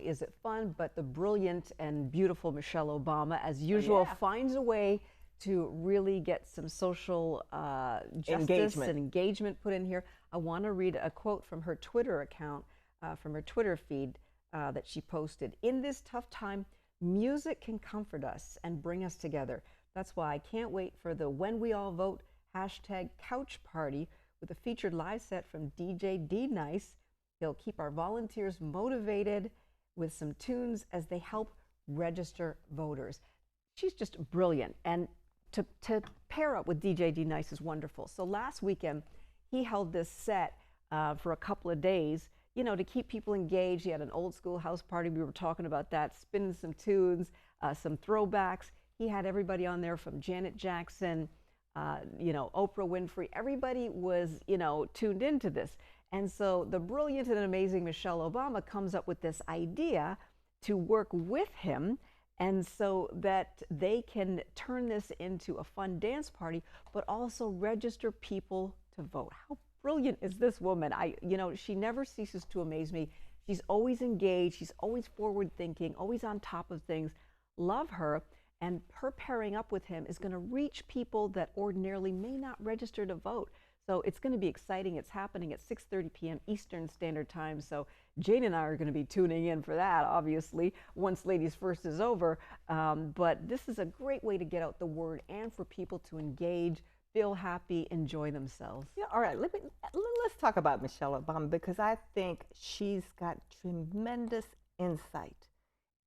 is it fun, but the brilliant and beautiful Michelle Obama, as usual, Yeah. finds a way to really get some social justice Engagement. and engagement put in here. I want to read a quote from her Twitter account, from her Twitter feed that she posted. In this tough time, music can comfort us and bring us together. That's why I can't wait for the When We All Vote hashtag couch party with a featured live set from DJ D Nice. He'll keep our volunteers motivated with some tunes as they help register voters. She's just brilliant. And to pair up with DJ D Nice is wonderful. So last weekend, he held this set for a couple of days, you know, to keep people engaged. He had an old school house party. We were talking about that, spinning some tunes, some throwbacks. He had everybody on there from Janet Jackson, you know, Oprah Winfrey. Everybody was, you know, tuned into this. And so the brilliant and amazing Michelle Obama comes up with this idea to work with him, and so that they can turn this into a fun dance party, but also register people to vote. How brilliant is this woman? You know, she never ceases to amaze me. She's always engaged. She's always forward thinking, always on top of things. Love her. And her pairing up with him is going to reach people that ordinarily may not register to vote. So it's going to be exciting. It's happening at 6:30 p.m. Eastern Standard Time. So Jane and I are going to be tuning in for that, obviously, once Ladies First is over. But this is a great way to get out the word and for people to engage, feel happy, enjoy themselves. Yeah, all right. Let's talk about Michelle Obama, because I think she's got tremendous insight,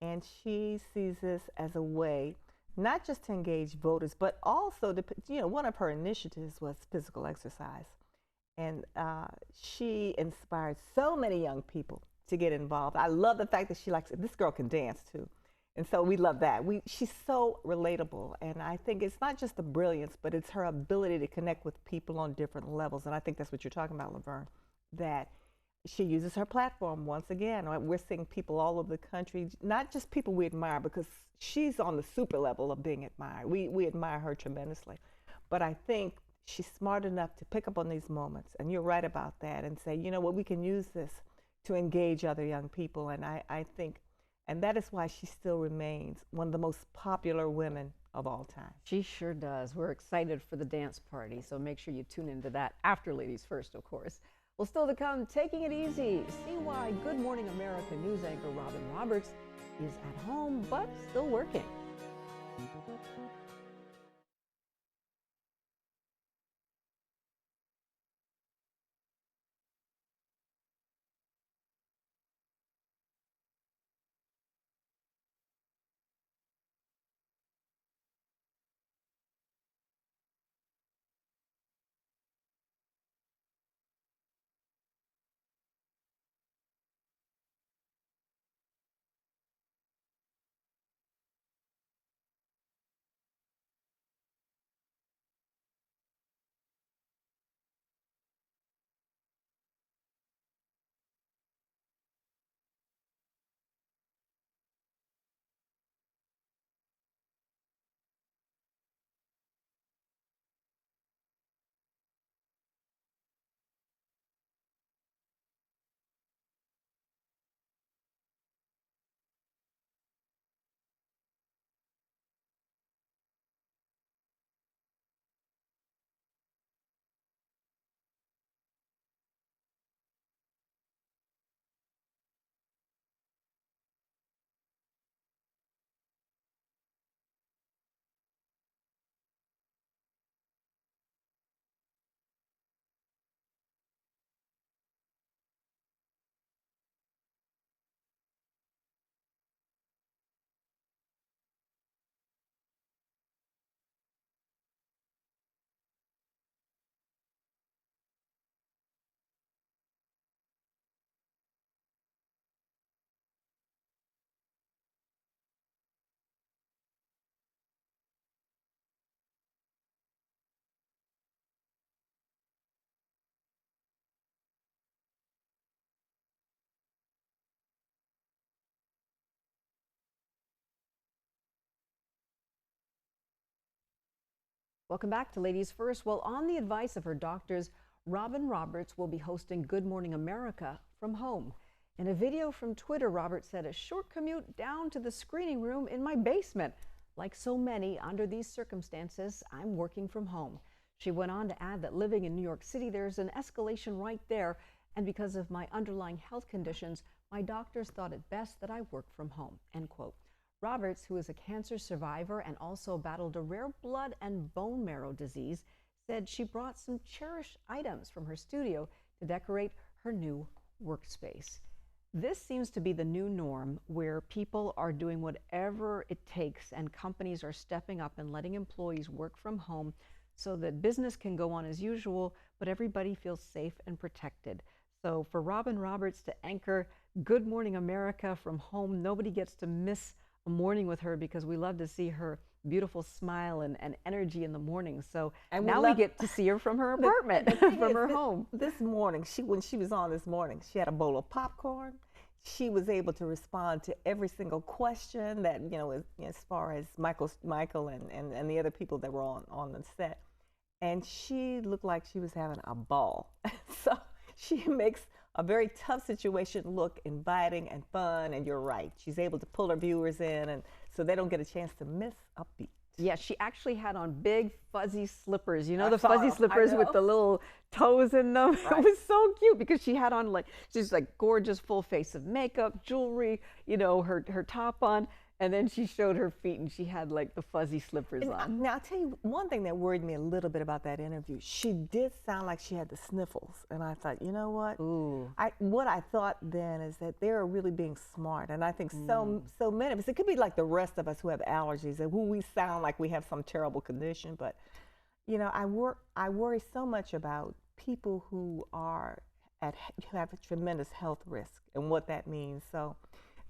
and she sees this as a way not just to engage voters, but also to, you know, one of her initiatives was physical exercise. And she inspired so many young people to get involved. I love the fact that she likes, this girl can dance too. And so we love that. She's so relatable. And I think it's not just the brilliance, but it's her ability to connect with people on different levels. And I think that's what you're talking about, Laverne, that she uses her platform once again. We're seeing people all over the country, not just people we admire, because she's on the super level of being admired. We admire her tremendously. But I think she's smart enough to pick up on these moments, and you're right about that, and say, you know what, we can use this to engage other young people. And I think, and that is why she still remains one of the most popular women of all time. She sure does. We're excited for the dance party, so make sure you tune into that after Ladies First, of course. Well, still to come, taking it easy. See why Good Morning America news anchor Robin Roberts is at home but still working. Welcome back to Ladies First. Well, on the advice of her doctors, Robin Roberts will be hosting Good Morning America from home. In a video from Twitter, Roberts said, a short commute down to the screening room in my basement. Like so many under these circumstances, I'm working from home. She went on to add that living in New York City, there's an escalation right there. And because of my underlying health conditions, my doctors thought it best that I work from home, end quote. Roberts, who is a cancer survivor and also battled a rare blood and bone marrow disease, said she brought some cherished items from her studio to decorate her new workspace. This seems to be the new norm where people are doing whatever it takes and companies are stepping up and letting employees work from home so that business can go on as usual, but everybody feels safe and protected. So for Robin Roberts to anchor Good Morning America from home, nobody gets to miss a morning with her because we love to see her beautiful smile and energy in the morning. So and now we get to see her from her apartment, from her home. This morning, when she was on this morning, she had a bowl of popcorn. She was able to respond to every single question that, as far as Michael and the other people that were on the set. And she looked like she was having a ball. So she makes a very tough situation look inviting and fun, and you're right. She's able to pull her viewers in, and so they don't get a chance to miss a beat. Yeah, she actually had on big fuzzy slippers. You know, the fuzzy slippers with the little toes in them? Right. It was so cute because she had on she's like gorgeous full face of makeup, jewelry, her top on. And then she showed her feet and she had like the fuzzy slippers on. Now, I'll tell you one thing that worried me a little bit about that interview. She did sound like she had the sniffles. And I thought, you know what? Ooh. What I thought then is that they're really being smart. And I think so many of us, it could be like the rest of us who have allergies and who we sound like we have some terrible condition. But, I worry so much about people who have a tremendous health risk and what that means. So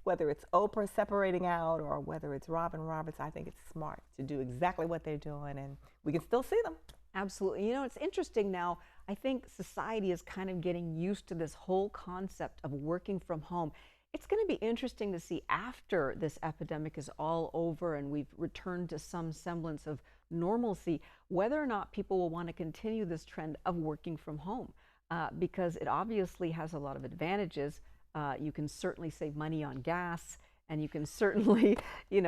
whether it's Oprah separating out or whether it's Robin Roberts, I think it's smart to do exactly what they're doing, and we can still see them. Absolutely. It's interesting now. I think society is kind of getting used to this whole concept of working from home. It's going to be interesting to see after this epidemic is all over and we've returned to some semblance of normalcy, whether or not people will want to continue this trend of working from home, because it obviously has a lot of advantages. You can certainly save money on gas, and you can certainly,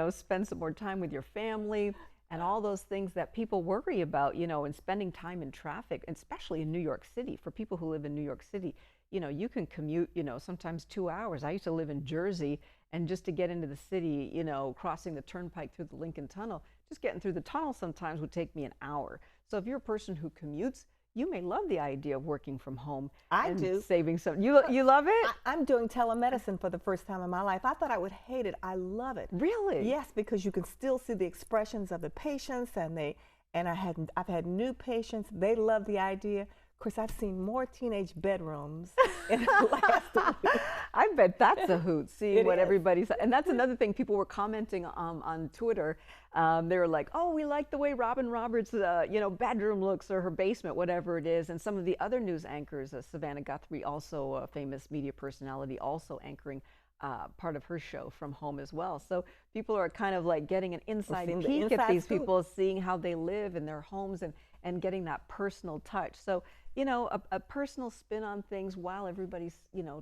spend some more time with your family and all those things that people worry about, and spending time in traffic, especially in New York City. For people who live in New York City, you can commute, sometimes 2 hours. I used to live in Jersey, and just to get into the city, crossing the turnpike through the Lincoln Tunnel, just getting through the tunnel sometimes would take me an hour. So if you're a person who commutes, you may love the idea of working from home. I do. Saving some. You love it? I'm doing telemedicine for the first time in my life. I thought I would hate it. I love it. Really? Yes, because you can still see the expressions of the patients, and I've had new patients. They love the idea. Of course, I've seen more teenage bedrooms in the last week. I bet that's a hoot, seeing what everybody's. And that's another thing people were commenting on Twitter. They were like, oh, we like the way Robin Roberts' bedroom looks, or her basement, whatever it is. And some of the other news anchors, Savannah Guthrie, also a famous media personality, also anchoring part of her show from home as well. So people are kind of like getting an inside peek at these people, seeing how they live in their homes and getting that personal touch. So, a personal spin on things while everybody's,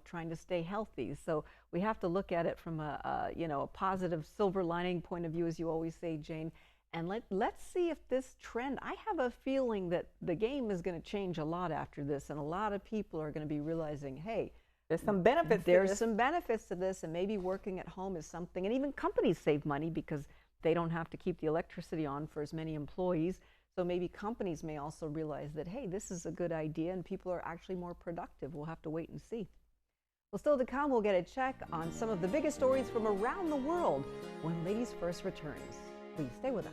trying to stay healthy. So we have to look at it from a positive silver lining point of view, as you always say, Jane. And let's see if this trend, I have a feeling that the game is going to change a lot after this. And a lot of people are going to be realizing, hey, there's some benefits. There's some benefits to this, and maybe working at home is something. And even companies save money because they don't have to keep the electricity on for as many employees. So maybe companies may also realize that, hey, this is a good idea, and people are actually more productive. We'll have to wait and see. Well, still to come, we'll get a check on some of the biggest stories from around the world when Ladies First returns. Please stay with us.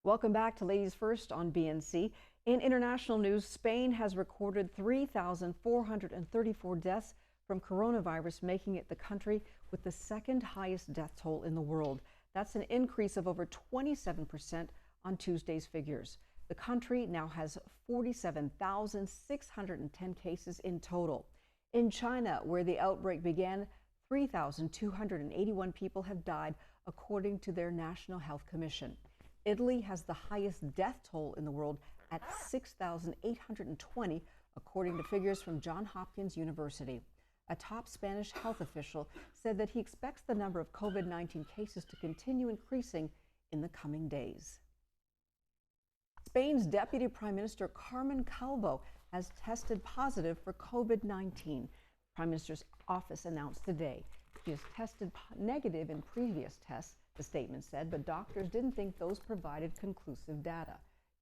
Welcome back to Ladies First on BNC. In international news, Spain has recorded 3,434 deaths from coronavirus, making it the country with the second highest death toll in the world. That's an increase of over 27% on Tuesday's figures. The country now has 47,610 cases in total. In China, where the outbreak began, 3,281 people have died, according to their National Health Commission. Italy has the highest death toll in the world at 6,820, according to figures from Johns Hopkins University. A top Spanish health official said that he expects the number of COVID-19 cases to continue increasing in the coming days. Spain's Deputy Prime Minister Carmen Calvo has tested positive for COVID-19. Prime Minister's office announced today. He has tested negative in previous tests, the statement said, but doctors didn't think those provided conclusive data.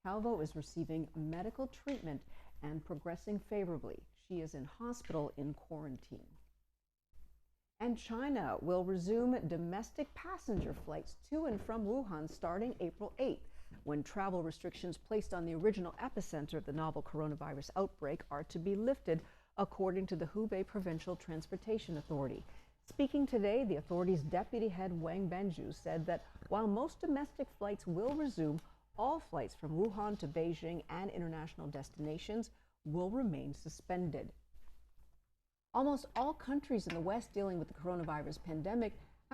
Calvo is receiving medical treatment and progressing favorably. She is in hospital in quarantine. And China will resume domestic passenger flights to and from Wuhan starting April 8th, when travel restrictions placed on the original epicenter of the novel coronavirus outbreak are to be lifted, according to the Hubei Provincial Transportation Authority. Speaking today, the authority's deputy head Wang Benju said that while most domestic flights will resume, all flights from Wuhan to Beijing and international destinations will remain suspended. Almost all countries in the West dealing with the coronavirus pandemic